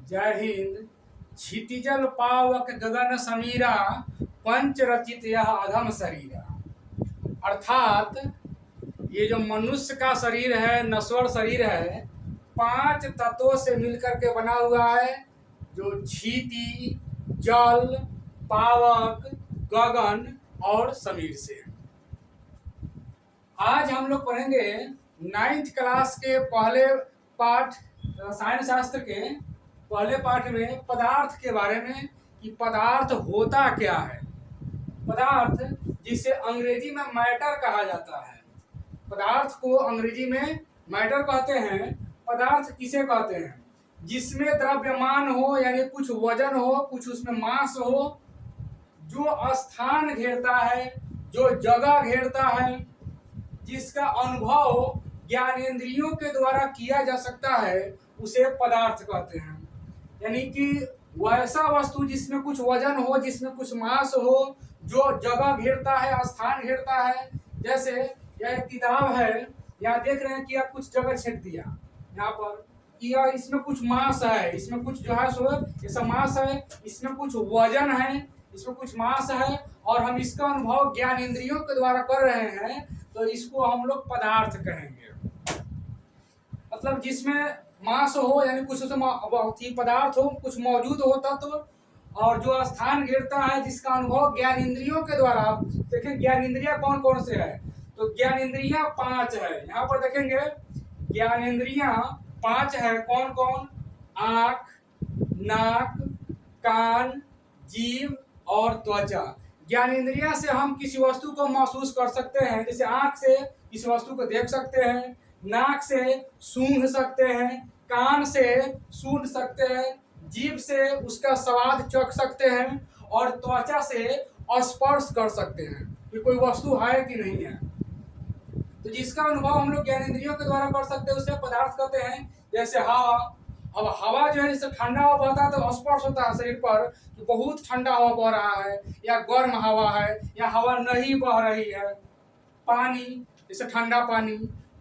जय हिंद। क्षितिजल पावक गगन समीरा, पंच रचित यह अधम शरीरा। अर्थात ये जो मनुष्य का शरीर है, नश्वर शरीर है, 5 तत्वों से मिलकर के बना हुआ है, जो क्षिति, जल, पावक, गगन और समीर से। आज हम लोग पढ़ेंगे 9th क्लास के पहले पाठ रसायन शास्त्र के पहले पाठ में पदार्थ के बारे में कि पदार्थ होता क्या है। पदार्थ जिसे अंग्रेजी में मैटर कहा जाता है, पदार्थ को अंग्रेजी में मैटर कहते हैं। पदार्थ किसे कहते हैं? जिसमें द्रव्यमान हो, यानी कुछ वजन हो, कुछ उसमें मास हो, जो स्थान घेरता है, जो जगह घेरता है, जिसका अनुभव ज्ञानेंद्रियों के द्वारा किया जा सकता है, उसे पदार्थ कहते हैं। यानी कि वैसा वस्तु जिसमें कुछ वजन हो, जिसमें कुछ मास हो, जो जगह घेरता है, स्थान घेरता है। जैसे यह एक किताब है, यहाँ देख रहे हैं कि यह कुछ जगह छेद दिया यहाँ पर कि यह इसमें कुछ मास है, इसमें कुछ जो है सो ऐसा मास है, इसमें कुछ वजन है, इसमें कुछ मास है, और हम इसका अनुभव ज्ञानेंद्रियों के द्वारा कर रहे हैं, तो इसको हम लोग पदार्थ कहेंगे। मतलब जिसमें मास हो, यानी कुछ उसमें पदार्थ हो, कुछ मौजूद हो तत्व, और जो स्थान घेरता है, जिसका अनुभव ज्ञान इंद्रियों के द्वारा। देखें ज्ञान इंद्रिया कौन कौन से है, तो ज्ञान इंद्रिया 5 है। यहाँ पर देखेंगे ज्ञान इंद्रिया 5 है। कौन कौन? आँख, नाक, कान, जीभ और त्वचा। ज्ञान इंद्रिया से हम किसी वस्तु को महसूस कर सकते हैं। जैसे आँख से किसी वस्तु को देख सकते हैं, नाक से सूंघ सकते हैं, कान से सुन सकते हैं, जीभ से उसका स्वाद चख सकते हैं, और त्वचा से स्पर्श कर सकते हैं कि कोई वस्तु है कि नहीं है। तो जिसका अनुभव हम लोग ज्ञानेंद्रियों के द्वारा कर सकते हैं, उसे पदार्थ कहते हैं। जैसे हवा। अब हवा जो है, जैसे ठंडा हवा बहता है तो स्पर्श होता है शरीर पर कि बहुत ठंडा हवा बह रहा है, या गर्म हवा है, या हवा नहीं बह रही है। पानी, जैसे ठंडा पानी,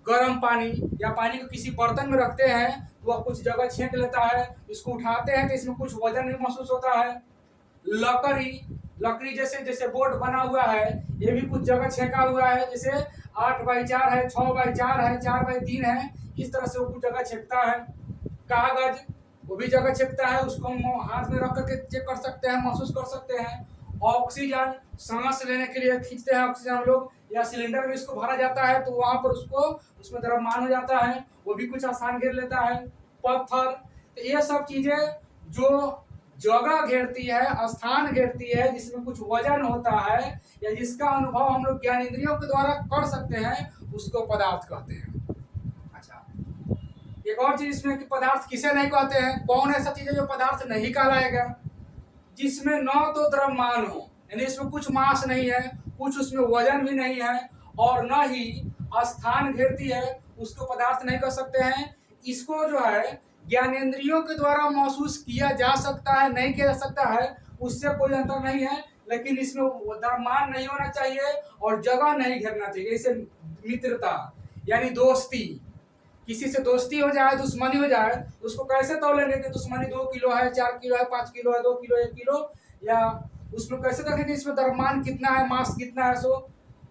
गर्म पानी, या पानी को किसी बर्तन में रखते हैं तो वह कुछ जगह छेक लेता है, इसको उठाते हैं तो इसमें कुछ वजन भी महसूस होता है। लकड़ी जैसे जैसे बोर्ड बना हुआ है, ये भी कुछ जगह छेका हुआ है, जैसे 8x4 है, 6x4 है, 4x3 है, इस तरह से वो कुछ जगह छेकता है। कागज, वो भी जगह छेकता है, उसको हम हाथ में रख करके चेक कर सकते हैं, महसूस कर सकते हैं। ऑक्सीजन, सांस लेने के लिए खींचते हैं ऑक्सीजन हम लोग, या सिलेंडर में इसको भरा जाता है तो वहां पर उसको उसमें द्रव्यमान हो जाता है, वो भी कुछ स्थान घेर लेता है। पत्थर, तो ये सब चीजें जो जगह घेरती है, स्थान घेरती है, जिसमें कुछ वजन होता है, या जिसका अनुभव हम लोग ज्ञानेंद्रियों के द्वारा कर सकते हैं, उसको पदार्थ कहते हैं। अच्छा, एक और चीज इसमें कि पदार्थ किसे नहीं कहते हैं। कौन ऐसा चीज है जो पदार्थ नहीं कहलाएगा? जिसमें न तो द्रव्यमान हो, यानी इसमें कुछ मास नहीं है, कुछ उसमें वजन भी नहीं है, और न ही स्थान घेरती है, उसको पदार्थ नहीं कर सकते हैं। इसको जो है ज्ञानेंद्रियों के द्वारा महसूस किया जा सकता है, नहीं किया जा सकता है, उससे कोई अंतर नहीं है। लेकिन इसमें द्रव्यमान नहीं होना चाहिए और जगह नहीं घेरना चाहिए। जैसे मित्रता, यानी दोस्ती, किसी से दोस्ती हो जाए, दुश्मनी हो जाए, तो उसको कैसे तौलेंगे कि दुश्मनी 2 किलो है, 4 किलो है, 5 किलो है, 2 किलो, 1 किलो, या उसमें कैसे देखेंगे इसमें द्रव्यमान कितना है, मास कितना है। सो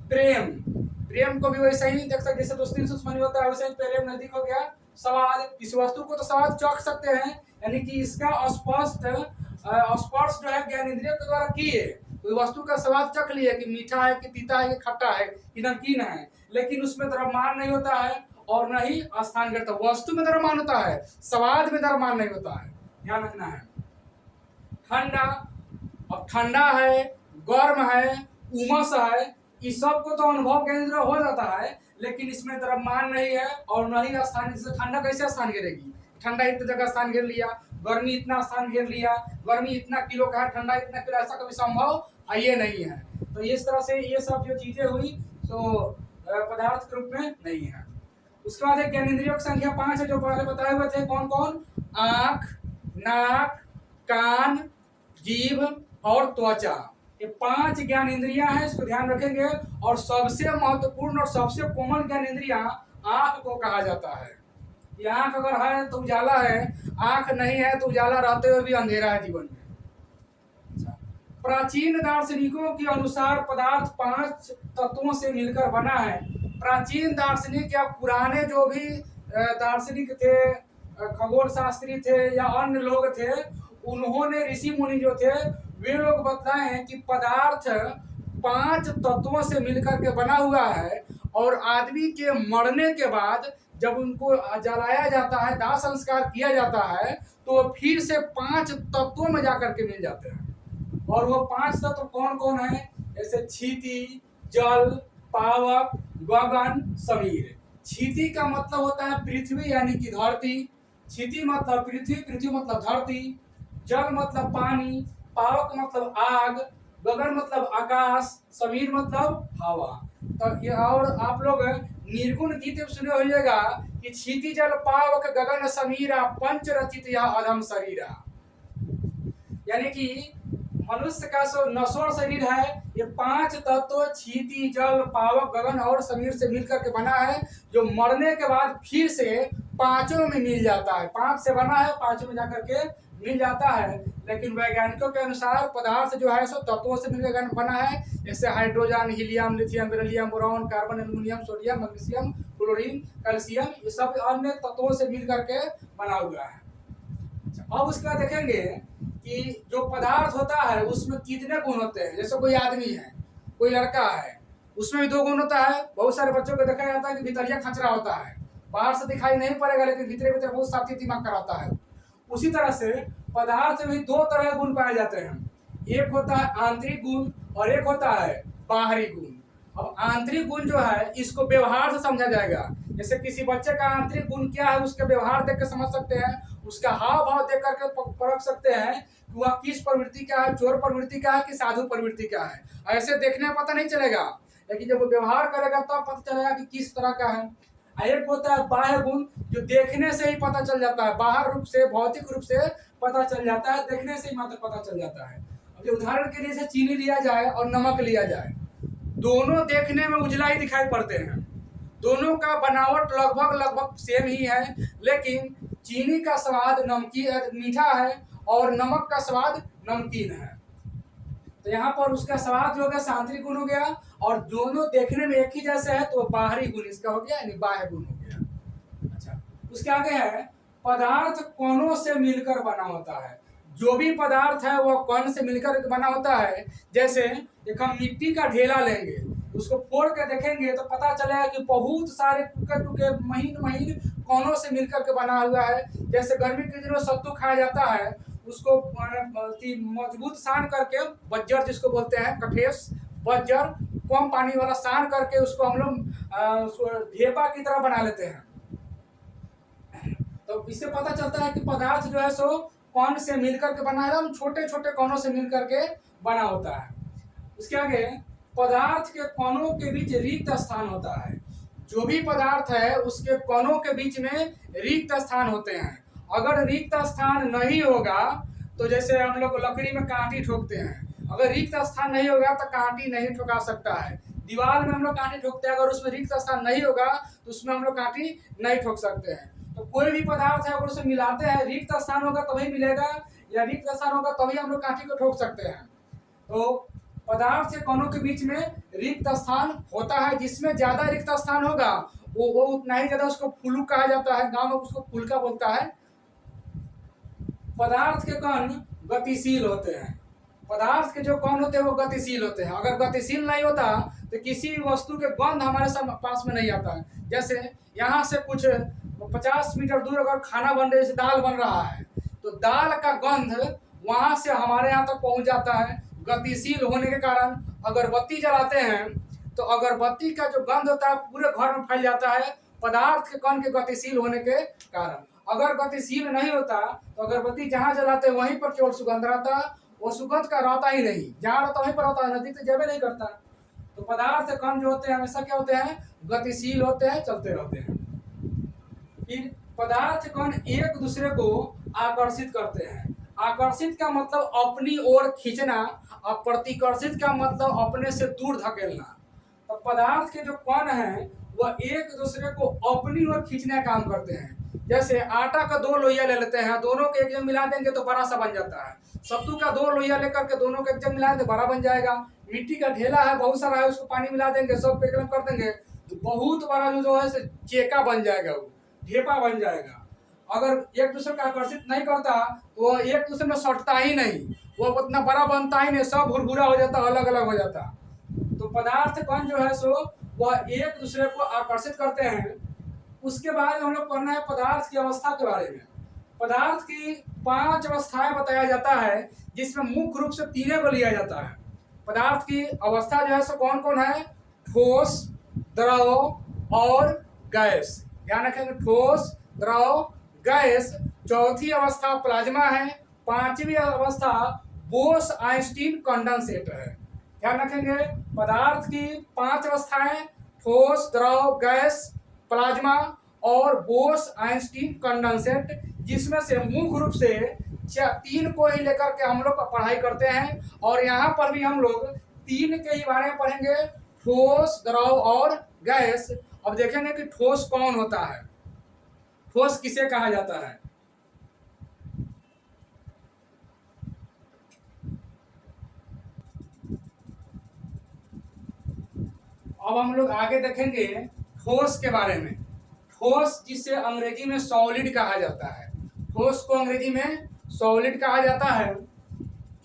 प्रेम को भी वैसे ही देख सकते, जैसे दोस्ती दुश्मनी होता है, वैसे ही प्रेम नजदीक हो गया। स्वाद, इस वस्तु को तो स्वाद चख सकते हैं, यानी कि इसका स्पर्श जो है ज्ञानेंद्रियों के द्वारा किए, तो वस्तु का स्वाद चख लिए कि मीठा है, कि तीता है, कि खट्टा है, कि नमकीन है, लेकिन उसमें द्रव्यमान नहीं होता है और न ही स्थान घेरता। वस्तु में द्रव्यमान होता है, स्वाद में द्रव्यमान नहीं होता है, ध्यान रखना है। ठंडा, अब ठंडा है, गर्म है, उमस है, इस सब को तो अनुभव केंद्र हो जाता है, लेकिन इसमें द्रव्यमान नहीं है और न ही स्थान। जैसे ठंडा कैसे स्थान घेरेगी? ठंडा इतना जगह स्थान घेर लिया, गर्मी इतना स्थान घेर लिया, गर्मी इतना किलो का है, ठंडा इतना किलो, ऐसा कभी संभव है ये नहीं है। तो इस तरह से ये सब जो चीजें हुई तो पदार्थ के रूप में नहीं है। उसके बाद ज्ञानेंद्रियों की संख्या 5 है, जो पहले बताए हुए थे। कौन कौन? आँख, नाक, कान, जीभ और त्वचा। ये 5 ज्ञान इंद्रियां हैं, इसको ध्यान रखेंगे। और सबसे महत्वपूर्ण और सबसे कोमल ज्ञान इंद्रिया आँख को कहा जाता है। कि आंख अगर है तो उजाला है, आंख नहीं है तो उजाला रहते हुए भी अंधेरा है जीवन में। प्राचीन दार्शनिकों के अनुसार पदार्थ 5 तत्वों से मिलकर बना है। प्राचीन दार्शनिक या पुराने जो भी दार्शनिक थे, खगोल शास्त्री थे या अन्य लोग थे, उन्होंने, ऋषि मुनि जो थे, वे लोग बतलाए हैं कि पदार्थ 5 तत्वों से मिलकर के बना हुआ है और आदमी के मरने के बाद जब उनको जलाया जाता है, दाह संस्कार किया जाता है, तो फिर से 5 तत्वों में जाकर के मिल जाते हैं। और वो 5 तत्व कौन कौन है? जैसे क्षिति, जल, पावक, गगन, समीर। क्षिति का मतलब होता है पृथ्वी यानी कि धरती, क्षिति मतलब पृथ्वी, पृथ्वी मतलब धरती, जल मतलब पानी, पावक मतलब आग, गगन मतलब आकाश, समीर मतलब हवा। तो ये, और आप लोग निर्गुण गीत सुने होइएगा कि क्षिति जल पावक गगन समीरा पंच रचित यह अधम शरीरा, यानी कि मनुष्य का नश्वर शरीर है, ये 5 तत्व क्षिति, जल, पावक, गगन और समीर से मिलकर के बना है, जो मरने के बाद फिर से 5 में मिल जाता है। 5 से बना है, 5 में जाकर के मिल जाता है। लेकिन वैज्ञानिकों के अनुसार पदार्थ जो है सो तत्वों से मिलकर बना है, जैसे hydrogen, helium, lithium, beryllium, boron, carbon, aluminium, sodium, magnesium, chlorine, calcium, ये सब अन्य तत्वों से मिलकर के बना हुआ है। अब उसके बाद देखेंगे कि जो पदार्थ होता है उसमें कितने गुण होते हैं। जैसे कोई आदमी है, कोई लड़का है, उसमें भी 2 गुण होता है। बहुत सारे बच्चों को देखा जाता है कि भीतरिया खचरा होता है, बाहर से दिखाई नहीं पड़ेगा लेकिन भीतर भीतर बहुत साथी दिमाग कराता है। उसी तरह से पदार्थ में 2 तरह के गुण पाए जाते हैं, एक होता है आंतरिक गुण और एक होता है बाहरी गुण। अब आंतरिक गुण जो है इसको व्यवहार से समझा जाएगा। जैसे किसी बच्चे का आंतरिक गुण क्या है, उसके व्यवहार देख के समझ सकते हैं, उसका हाव भाव देख करके परख सकते हैं कि वह किस प्रवृत्ति का है, चोर प्रवृत्ति का है कि साधु प्रवृत्ति का है। ऐसे देखने में पता नहीं चलेगा, लेकिन जब वो व्यवहार करेगा तब पता चलेगा कि किस तरह का है। एक होता है बाह्य गुण, जो देखने से ही पता चल जाता है, बाहर रूप से, भौतिक रूप से पता चल जाता है, देखने से ही मात्र पता चल जाता है। अब उदाहरण के लिए जैसे चीनी लिया जाए और नमक लिया जाए, दोनों देखने में उजला ही दिखाई पड़ते हैं, दोनों का बनावट लगभग सेम ही है, लेकिन चीनी का स्वाद नमकीन मीठा है और नमक का स्वाद नमकीन है। तो यहाँ पर उसका स्वाद जो हो गया आंतरिक गुण हो गया, और दोनों देखने में एक ही जैसे है तो बाहरी गुण इसका हो गया, यानी बाह्य गुण हो गया। अच्छा, उसके आगे है पदार्थ कणों से मिलकर बना होता है। जो भी पदार्थ है वह कण से मिलकर बना होता है। जैसे एक हम मिट्टी का ढेला लेंगे, उसको फोड़ के देखेंगे तो पता चलेगा कि बहुत सारे टुके टुके महीन महीन कणों से मिलकर के बना हुआ है। जैसे गर्मी के दिनों सत्तू खाया जाता है, उसको मजबूत सान करके, बज्जर जिसको बोलते हैं, कठेस बज्जर, कम पानी वाला सान करके उसको हम लोग ढेपा की तरह बना लेते हैं। तो इससे पता चलता है कि पदार्थ जो है सो कण से मिलकर के बना है, छोटे छोटे कणों से मिलकर के बना होता है। उसके आगे पदार्थ के कणों के बीच रिक्त स्थान होता है। जो भी पदार्थ है उसके कणों के बीच में रिक्त स्थान होते हैं। अगर रिक्त स्थान नहीं होगा तो जैसे हम लोग लकड़ी में कांटी ठोकते हैं, अगर रिक्त स्थान नहीं होगा तो कांटी नहीं ठोका सकता है। दीवार में हम लोग कांटी ठोकते हैं, अगर उसमें रिक्त स्थान नहीं होगा तो उसमें हम लोग कांटी नहीं ठोक सकते हैं। तो कोई भी पदार्थ है अगर उसे मिलाते हैं, रिक्त स्थान होगा तभी मिलेगा, या रिक्त स्थान होगा तभी हम लोग कांटी को ठोक सकते हैं। तो पदार्थ से कणों के बीच में रिक्त स्थान होता है। जिसमें ज्यादा रिक्त स्थान होगा वो उतना ही ज्यादा उसको फुल्लुक कहा जाता है, गांव में उसको फुल्का बोलता है। पदार्थ के कण गतिशील होते हैं। पदार्थ के जो कण होते हैं वो गतिशील होते हैं। अगर गतिशील नहीं होता तो किसी भी वस्तु के गंध हमारे पास में नहीं आता है। जैसे यहाँ से कुछ 50 मीटर दूर अगर खाना बन रहा है, जैसे दाल बन रहा है, तो दाल का गंध वहां से हमारे यहाँ तक पहुंच जाता है। गतिशील होने के कारण अगरबत्ती जलाते हैं तो अगरबत्ती का जो गंध होता है पूरे घर में फैल जाता है, पदार्थ के कण के गतिशील होने के कारण। अगर गतिशील नहीं होता तो अगरबत्ती जहाँ जलाते हैं वहीं पर केवल सुगंध रहता, वो सुगंध का रहता ही नहीं, जहाँ रहता वहीं पर रहता है, नजदीक तो जबे नहीं करता। तो पदार्थ कण जो होते हैं हमेशा क्या होते हैं, गतिशील होते हैं, चलते रहते हैं। फिर पदार्थ कण एक दूसरे को आकर्षित करते हैं। आकर्षित का मतलब अपनी ओर खींचना, और प्रतिकर्षित का मतलब अपने से दूर धकेलना। तो पदार्थ के जो कण हैं वह एक दूसरे को अपनी ओर खींचने का काम करते हैं। जैसे आटा का दो लोहिया ले लेते हैं, दोनों के एक जगह मिला देंगे तो बड़ा सा बन जाता है। सत्तू का दो लोहिया लेकर के दोनों के एक जगह मिला देंगे बड़ा बन जाएगा। मिट्टी का ढेला है बहुत सारा है, उसको पानी मिला देंगे, सब पे एकदम कर देंगे तो बहुत बड़ा जो है चेका बन जाएगा, वो ढेपा बन जाएगा। अगर एक दूसरे को आकर्षित नहीं करता तो वह एक दूसरे में सटता ही नहीं, वो उतना बड़ा बनता ही नहीं, सब भुरभुरा हो जाता, अलग अलग हो जाता। तो पदार्थ कण जो है सो वह एक दूसरे को आकर्षित करते हैं। उसके बाद हम लोग पढ़ना है पदार्थ की अवस्था के बारे में। पदार्थ की 5 अवस्थाएं बताया जाता है, जिसमें मुख्य रूप से 3 को लिया जाता है। पदार्थ की अवस्था जो है सो कौन कौन है? ठोस, द्रव और गैस। ध्यान रखेंगे, ठोस, द्रव, गैस। चौथी अवस्था प्लाज्मा है। 5वीं अवस्था बोस-आइंस्टीन कंडेंसेट है। ध्यान रखेंगे, पदार्थ की 5 अवस्थाएं ठोस, द्रव, गैस, प्लाज्मा और बोस-आइंस्टीन कंडेंसेट, जिसमें से मुख्य रूप से 3 को ही लेकर के हम लोग पढ़ाई करते हैं। और यहाँ पर भी हम लोग 3 के ही बारे में पढ़ेंगे, ठोस, द्रव और गैस। अब देखेंगे कि ठोस कौन होता है, ठोस किसे कहा जाता है। अब हम लोग आगे देखेंगे ठोस के बारे में। ठोस जिसे अंग्रेजी में सॉलिड कहा जाता है, ठोस को अंग्रेजी में सॉलिड कहा जाता है।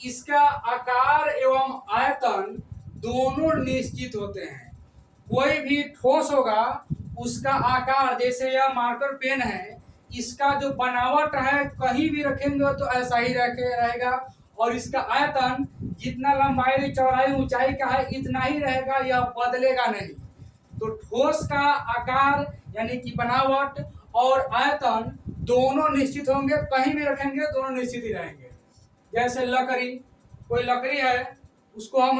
इसका आकार एवं आयतन दोनों निश्चित होते हैं। कोई भी ठोस होगा उसका आकार, जैसे यह मार्कर पेन है, इसका जो बनावट है कहीं भी रखेंगे तो ऐसा ही रहेगा, और इसका आयतन जितना लंबाई, चौड़ाई, ऊंचाई का है इतना ही रहेगा, यह बदलेगा नहीं। तो ठोस का आकार यानी कि बनावट और आयतन दोनों निश्चित होंगे, कहीं भी रखेंगे दोनों निश्चित ही रहेंगे। जैसे लकड़ी, कोई लकड़ी है उसको हम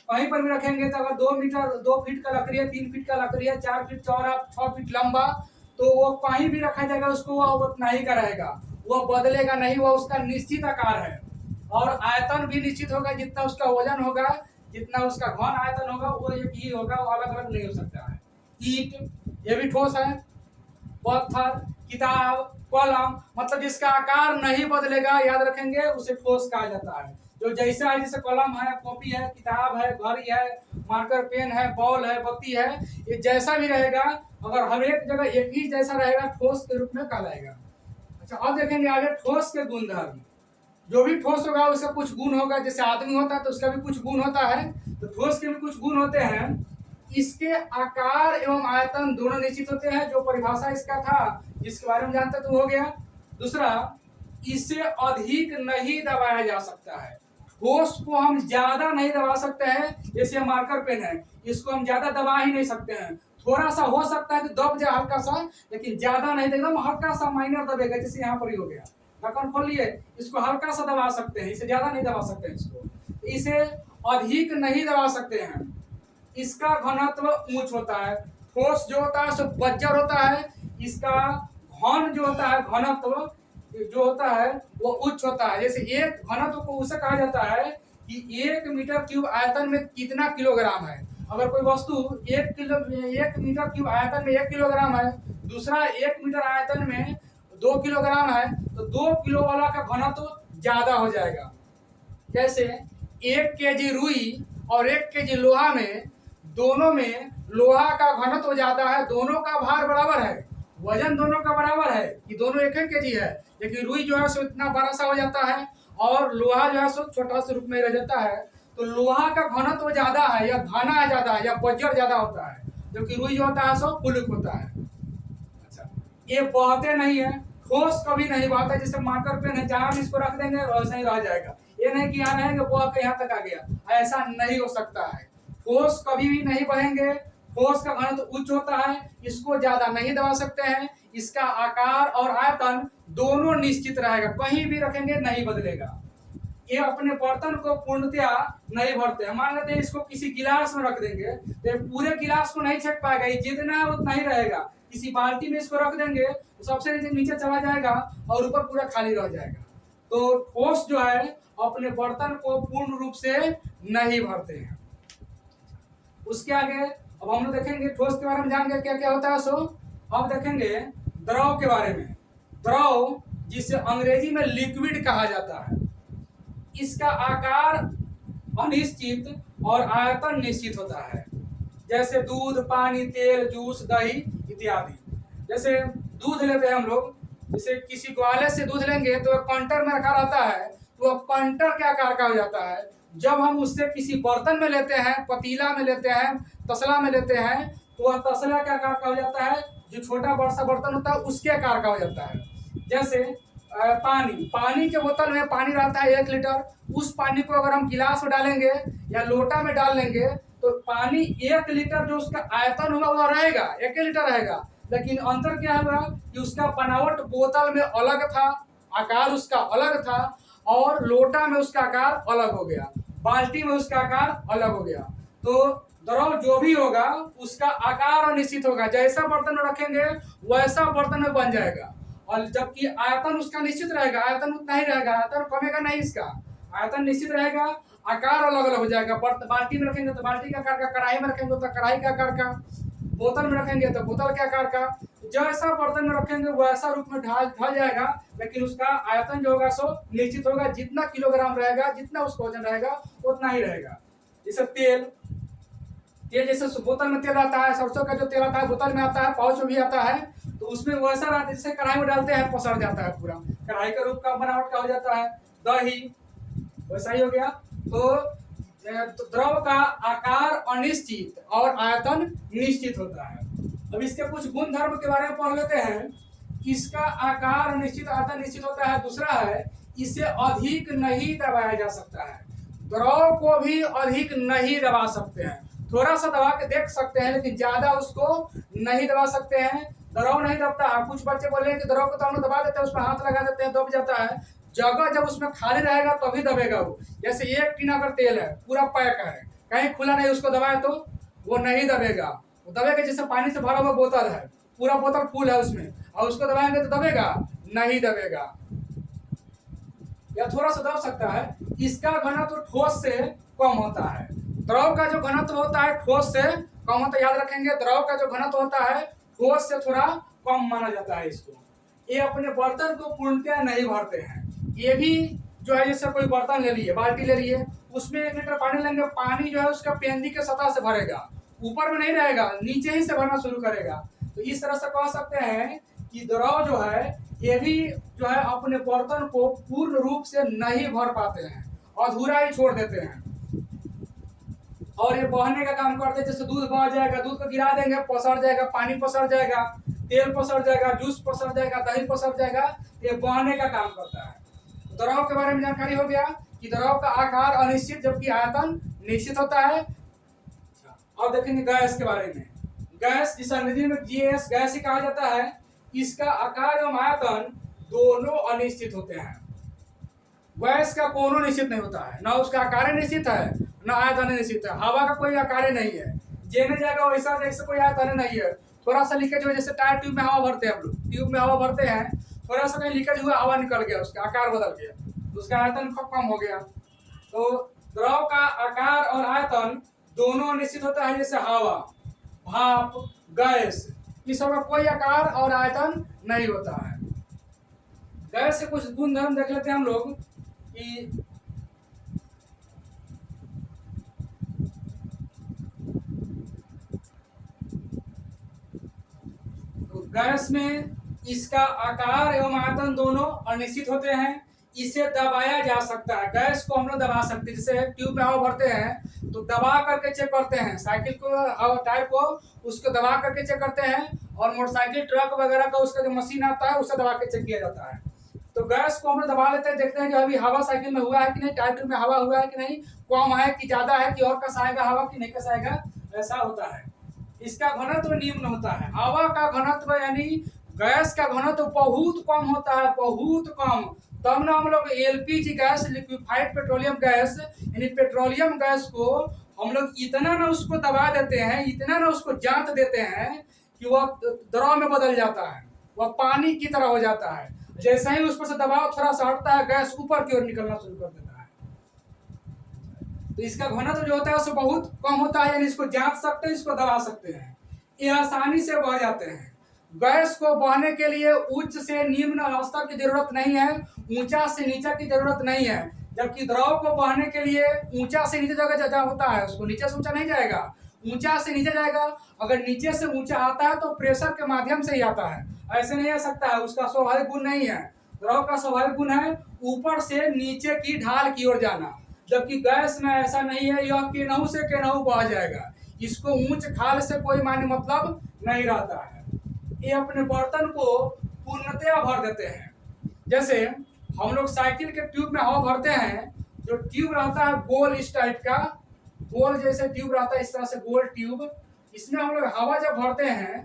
कहीं पर भी रखेंगे तो अगर 2 फीट का लकड़ी है, 3 फीट का लकड़ी है, 4 फीट चौड़ा, 6 फीट लंबा, तो वो कहीं भी रखा जाएगा उसको वह उतना ही का रहेगा, वह बदलेगा नहीं, वह उसका निश्चित आकार है। और आयतन भी निश्चित होगा, जितना उसका वजन होगा, जितना उसका घन आयतन होगा वो एक ही होगा, वो अलग अलग नहीं हो सकता है। ईंट ये भी ठोस है। पत्थर, किताब, कलम, मतलब जिसका आकार नहीं बदलेगा, याद रखेंगे, उसे ठोस कहा जाता है। जो जैसा है, जैसे कलम है, कॉपी है, किताब है, घड़ी है, मार्कर पेन है, बॉल है, बत्ती है, ये जैसा भी रहेगा, अगर हर एक जगह एक ही जैसा रहेगा ठोस के रूप में कहलाएगा। अच्छा, अब देखेंगे आगे ठोस के गुणधर्म। जो भी ठोस होगा उसका कुछ गुण होगा, जैसे आदमी होता है तो उसका भी कुछ गुण होता है, तो ठोस के भी कुछ गुण होते हैं। इसके आकार एवं आयतन दोनों निश्चित होते हैं, जो परिभाषा इसका था जिसके बारे में जानते तो हो गया। दूसरा, इसे अधिक नहीं दबाया जा सकता है। ठोस को हम ज्यादा नहीं दबा सकते हैं, जैसे मार्कर पेन है, इसको हम ज्यादा दबा ही नहीं सकते हैं। थोड़ा सा हो सकता है कि दब जाए हल्का सा, लेकिन ज्यादा नहीं, एकदम हल्का सा माइनर दबेगा, जैसे यहाँ पर ही हो गया। ढक्कन खोलिए, इसको हल्का सा दबा सकते हैं, इसे ज्यादा नहीं दबा सकते हैं इसको। इसे अधिक नहीं दबा सकते हैं। इसका घनत्व उच्च होता है। ठोस जो होता है सो बज्जर होता है, इसका घन जो होता है, घनत्व जो होता है वो उच्च होता है। जैसे एक घनत्व को उसे कहा जाता है कि 1 मीटर क्यूब आयतन में कितना किलोग्राम है। अगर कोई वस्तु 1 मीटर क्यूब आयतन में 1 किलोग्राम है, दूसरा 1 मीटर आयतन में 2 किलोग्राम है, तो 2 किलो वाला का घनत्व ज्यादा हो जाएगा। जैसे 1 केजी रुई और 1 केजी लोहा में, दोनों में लोहा का घनत्व ज्यादा है, दोनों का भार बराबर है, वजन दोनों का बराबर है कि दोनों 1 केजी है, लेकिन रुई जो है सो इतना बड़ा सा हो जाता है और लोहा जो है सो छोटा सा रूप में रह जाता है। तो लोहा का घनत्व ज्यादा है, या घना ज्यादा है, या बज्जर ज्यादा होता है, जबकि रुई जो होता है सो फुलुक होता है। अच्छा, ये बहते नहीं है, ठोस कभी नहीं बहता। जैसे मार्कर पेन है, जहां इसको रख देंगे वैसे ही रह जाएगा, ये नहीं कि यहाँ रहेंगे बह के यहाँ तक आ गया, ऐसा नहीं हो सकता है। ठोस कभी भी नहीं बहेंगे। ठोस का घनत्व उच्च होता है, इसको ज्यादा नहीं दबा सकते हैं। इसका आकार और आयतन दोनों निश्चित रहेगा, कहीं भी रखेंगे नहीं बदलेगा। ये अपने बर्तन को पूर्णतया नहीं भरते हैं। मान लेते हैं इसको किसी गिलास में रख देंगे तो पूरे गिलास को नहीं छक पाएगा, ये जितना है उतना ही रहेगा। किसी बाल्टी में इसको रख देंगे तो सबसे नीचे चला जाएगा और ऊपर पूरा खाली रह जाएगा। तो ठोस जो है अपने बर्तन को पूर्ण रूप से नहीं भरते हैं। उसके आगे अब हम लोग देखेंगे ठोस के बारे में जान गए क्या क्या होता है सो। अब देखेंगे द्रव के बारे में। द्रव जिसे अंग्रेजी में लिक्विड कहा जाता है, इसका आकार अनिश्चित और आयतन निश्चित होता है। जैसे दूध, पानी, तेल, जूस, दही इत्यादि। जैसे दूध लेते हैं हम लोग, जैसे किसी ग्वाले से दूध लेंगे तो कंटर में रखा रहता है, तो वह कंटर के आकार का हो जाता है। जब हम उससे किसी बर्तन में लेते हैं, पतीला में लेते हैं, तसला में लेते हैं, तो वह तसला के आकार का हो जाता है। जो छोटा बड़ा बर्तन होता है उसके आकार का हो जाता है। जैसे पानी के बोतल में पानी रहता है 1 लीटर, उस पानी को अगर हम गिलास में डालेंगे या लोटा में डाल लेंगे तो पानी 1 लीटर जो उसका आयतन होगा वह रहेगा 1 लीटर रहेगा। लेकिन अंतर क्या होगा कि उसका बनावट बोतल में अलग था, आकार उसका अलग था, और लोटा में उसका आकार अलग हो गया, बाल्टी में उसका आकार अलग हो गया। तो द्रव जो भी होगा उसका आकार अनिश्चित होगा। जैसा बर्तन में रखेंगे वैसा बर्तन में बन जाएगा, और जबकि आयतन उसका निश्चित रहेगा, आयतन उतना ही रहेगा, आयतन कमेगा नहीं, इसका आयतन निश्चित रहेगा, आकार अलग अलग हो जाएगा। बाल्टी में रखेंगे तो बाल्टी के आकार का, कढ़ाई में रखेंगे तो कढ़ाई के आकार का, बोतल में रखेंगे तो बोतल के आकार का। जैसा बर्तन में रखेंगे वैसा रूप में ढल जाएगा, लेकिन उसका आयतन जो होगा सो निश्चित होगा। जितना किलोग्राम रहेगा, जितना उसका वजन रहेगा उतना ही रहेगा। जैसे तेल जैसे बोतल में तेल आता है, सरसों का जो तेल आता है बोतल में आता है, पाउच में भी आता है, तो उसमें वैसा रहता है जैसे कढ़ाई में डालते हैं पसर जाता है, पूरा कढ़ाई का रूप का बनावट का हो जाता है। दही वैसा ही हो गया। तो द्रव का आकार अनिश्चित और आयतन निश्चित होता है। अब इसके कुछ गुण धर्म के बारे में पढ़ लेते हैं। इसका आकार निश्चित, आयतन निश्चित होता है। दूसरा है इसे अधिक नहीं दबाया जा सकता है। द्रव को भी अधिक नहीं दबा सकते हैं, थोड़ा सा दबा के देख सकते हैं, लेकिन ज्यादा उसको नहीं दबा सकते हैं। द्रव नहीं दबता है। कुछ बच्चे बोले कि द्रव को तो हम लोग दबा देते हैं, उसमें हाथ लगा देते हैं, दब जाता है। जगह जब उसमें खाली रहेगा तभी दबेगा वो। जैसे 1 टीन अगर तेल है, पूरा पैक है, कहीं खुला नहीं, उसको दबाए तो वो नहीं दबेगा। वो दबेगा जैसे पानी से भरा हुआ बोतल है, पूरा बोतल फुल है उसमें, और उसको दबाएंगे तो दबेगा नहीं, दबेगा। या थोड़ा सा दब सकता है। इसका घनत्व ठोस से कम होता है। द्रव का जो घनत्व होता है ठोस से कम होता है। याद रखेंगे, द्रव का जो घनत्व होता है ठोस से थोड़ा कम माना जाता है इसको। ये अपने बर्तन को पूर्णतया नहीं भरते हैं। ये भी जो है, जैसे कोई बर्तन ले लिए, बाल्टी ले लिए, उसमें 1 लीटर पानी लेंगे, पानी जो है उसका पेंदी के सतह से भरेगा, ऊपर में नहीं रहेगा, नीचे ही से भरना शुरू करेगा। तो इस तरह से कह सकते हैं कि द्रव जो है ये भी जो है अपने बर्तन को पूर्ण रूप से नहीं भर पाते हैं, अधूरा ही छोड़ देते हैं, और ये बहने का काम करते हैं। जैसे दूध बह जाएगा, दूध को गिरा देंगे, पसर जाएगा, पानी पसर जाएगा, तेल पसर जाएगा, जूस पसर जाएगा, दही पसर जाएगा, ये बहने का काम करता है। द्रव के बारे में जानकारी हो गया कि द्रव का आकार अनिश्चित जबकि आयतन निश्चित होता है। अब देखेंगे गैस के बारे में। गैस जिसे अंग्रेजी में गैस ही कहा जाता है, इसका आकार एवं आयतन दोनों अनिश्चित होते हैं। गैस का कोनो निश्चित नहीं होता है, ना उसका आकार निश्चित है, ना आयतन निश्चित है। हवा का कोई आकार नहीं है, जेने जाएगा वैसा जैसे कोई आयतन नहीं है। थोड़ा सा लीकेज हो, जैसे टायर ट्यूब में हवा भरते हैं, हम लोग ट्यूब में हवा भरते हैं, थोड़ा सा कहीं लीकेज हुआ, हवा निकल गया, उसका आकार बदल गया, उसका आयतन कम हो गया। तो द्रव का आकार और आयतन दोनों निश्चित होता है। जैसे हवा, भाप, गैस, इस सब का कोई आकार और आयतन नहीं होता है। गैस से कुछ गुण धर्म देख लेते हैं हम लोग कि गैस में इसका आकार एवं आयतन दोनों अनिश्चित होते हैं। इसे दबाया जा सकता है, गैस को हम लोग दबा सकते हैं। जैसे ट्यूब में हवा भरते हैं तो दबा करके चेक करते हैं, साइकिल को, टायर को, उसको दबा करके चेक करते हैं, और मोटरसाइकिल, ट्रक वगैरह का उसका जो मशीन आता है उससे दबा के चेक किया जाता है। तो गैस को हम लोग दबा लेते हैं, देखते हैं कि अभी हवा साइकिल में हुआ है कि नहीं, टायर ट्यूब में हवा हुआ है कि नहीं, कम है कि ज्यादा है, कि और कसाएगा हवा कि नहीं कसाएगा, ऐसा होता है। इसका घनत्व निम्न होता है। हवा का घनत्व यानी गैस का घनत्व बहुत कम होता है, बहुत कम। तब ना हम लोग LPG gas, liquefied petroleum gas, यानी पेट्रोलियम गैस को हम लोग इतना ना उसको दबा देते हैं, इतना ना उसको जांच देते हैं कि वह द्रव में बदल जाता है, वह पानी की तरह हो जाता है। जैसे ही उस पर से दबाव थोड़ा सा हटता है, गैस ऊपर की ओर निकलना शुरू कर देता है। तो इसका घनत्व जो होता है उससे बहुत कम होता है, यानी इसको जांच सकते हैं, इसको दबा सकते हैं, ये आसानी से बह जाते हैं। गैस को बहने के लिए उच्च से निम्न अवस्था की जरूरत नहीं है, ऊंचा से नीचा की जरूरत नहीं है। जबकि द्रव को बहने के लिए ऊंचा से नीचे जगह होता है, उसको नीचे से ऊंचा नहीं जाएगा, ऊंचा से नीचे जाएगा। अगर नीचे से ऊंचा आता है तो प्रेशर के माध्यम से ही आता है, ऐसे नहीं आ सकता है, उसका स्वाभाविक गुण नहीं है। द्रव का स्वाभाविक गुण है ऊपर से नीचे की ढाल की ओर जाना, जबकि गैस में ऐसा नहीं है, यह केनहू से केनहू बह जाएगा, इसको ऊंच खाल से कोई मायने मतलब नहीं रहता है। ये अपने बर्तन को पूर्णतया भर देते हैं। जैसे हम लोग साइकिल के ट्यूब में हवा भरते हैं, जो ट्यूब रहता है गोल इस टाइप का, गोल जैसे ट्यूब रहता है, इस तरह से गोल ट्यूब, इसमें हम लोग हवा जब भरते हैं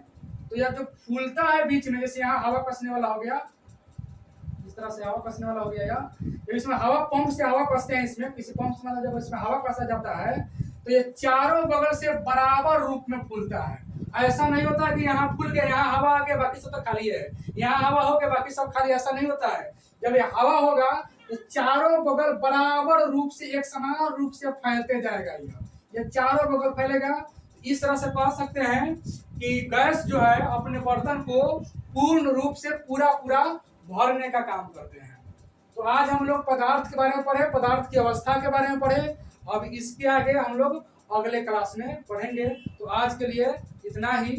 तो यह जो फूलता है बीच में, जैसे यहाँ हवा कसने वाला हो गया, इस तरह से हवा कसने वाला हो गया, जब इसमें हवा पंप से हवा कसते हैं, इसमें किसी पंप से जब इसमें हवा कसा जाता है तो ये चारों बगल से बराबर रूप में फूलता है। ऐसा नहीं होता कि यहाँ फूल गया, यहाँ हवा आ गया बाकी सब तो खाली है, यहाँ हवा हो गया बाकी सब खाली, ऐसा नहीं होता है। जब ये हवा होगा तो चारों बगल बराबर रूप से एक समान रूप से फैलते जाएगा, ये चारों बगल फैलेगा। इस तरह से कह सकते हैं कि गैस जो है अपने बर्तन को पूर्ण रूप से पूरा भरने का काम करते हैं। तो आज हम लोग पदार्थ के बारे में पढ़े, पदार्थ की अवस्था के बारे में पढ़े, अब इसके आगे हम लोग अगले क्लास में पढ़ेंगे। तो आज के लिए इतना ही।